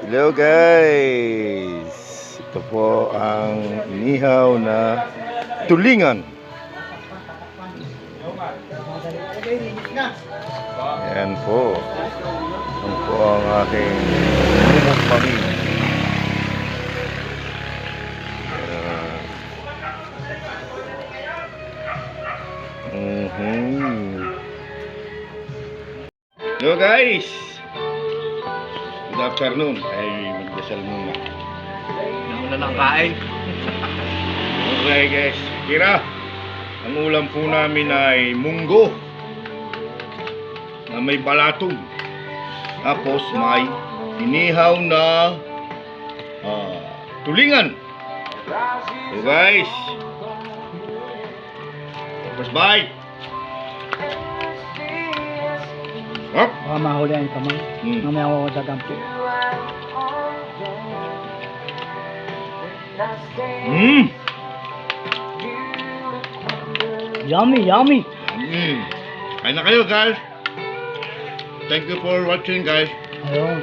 Hello guys! Ito po ang inihaw na tulingan. Ayan po. Ayan po ang aking mumukbangin. Hello guys! Good afternoon. Ay, magdasal muna. Nauna ng kain. Okay guys, kira. Ang ulam po namin ay munggo na may balatong. Tapos may inihaw na tulingan. So guys, first bite. Hop. Baka mahuli ang kamay. Mamaya ako dagampi. Yummy, yummy. Kain na kayo guys. Thank you for watching guys. Ayun.